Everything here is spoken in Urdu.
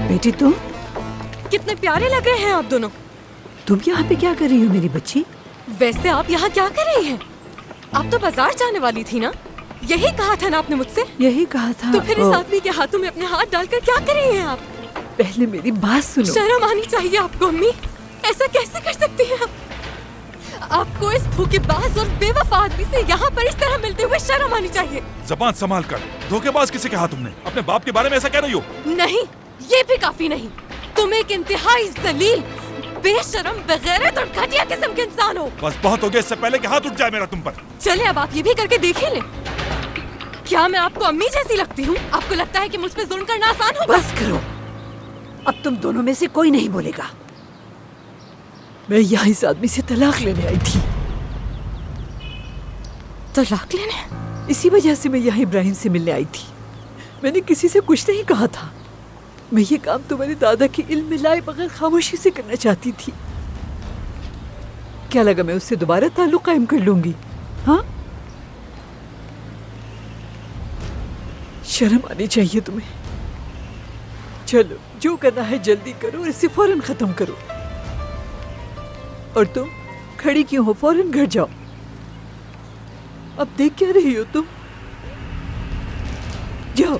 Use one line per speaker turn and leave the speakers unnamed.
بیٹی تم
کتنے پیارے لگ رہے ہیں آپ دونوں.
تم یہاں پہ کیا کر رہی ہو میری بچی؟
ویسے آپ یہاں کیا کر رہی ہیں؟ آپ تو بازار جانے والی تھی نا؟ یہی کہا تھا نا آپ نے مجھ سے؟
یہی کہا تھا.
تو پھر اس آدمی کے ہاتھوں میں اپنے ہاتھ ڈال کر کیا کر رہی ہیں آپ؟
پہلے میری بات سنو.
شرم آنی چاہیے آپ کو امی. ایسا کیسے کر سکتی ہیں آپ؟ آپ کو اس دھوکے باز اور بے وفا آدمی سے یہاں پر اس طرح ملتے ہوئے شرم آنی چاہیے.
زبان سنبھال کر. دھوکے باز کسے کہا تم نے؟ اپنے باپ کے بارے میں ایسا کہہ رہی ہو؟
نہیں، یہ بھی کافی نہیں. تم ایک انتہائی ذلیل، بے شرم، بغیرت اور گھٹیا قسم کے انسان ہو.
بس بہت ہو گیا، اس سے پہلے کہ ہاتھ اٹھ جائے میرا تم پر.
چلے اب آپ یہ بھی کر کے دیکھیں لیں. کیا میں آپ کو امی جیسی لگتی ہوں؟ آپ کو لگتا ہے کہ مجھ پہ ظلم کرنا آسان ہوگا؟
بس کرو. اب تم دونوں میں سے کوئی نہیں بولے گا. میں یہاں اس آدمی سے طلاق لینے آئی تھی.
طلاق لینے؟
اسی وجہ سے میں یہاں ابراہیم سے ملنے آئی تھی. میں نے کسی سے کچھ نہیں کہا تھا. میں یہ کام تمہارے دادا کے علم میں لائے بغیر خاموشی سے کرنا چاہتی تھی. کیا لگا میں اس سے دوبارہ تعلق قائم کر لوں گی؟ ہاں؟ شرم آنی چاہیے تمہیں. چلو جو کرنا ہے جلدی کرو اور اسے فوراً ختم کرو. اور تم کھڑی کیوں ہو؟ فوراً گھر جاؤ. اب دیکھ کیا رہی ہو تم؟ جاؤ.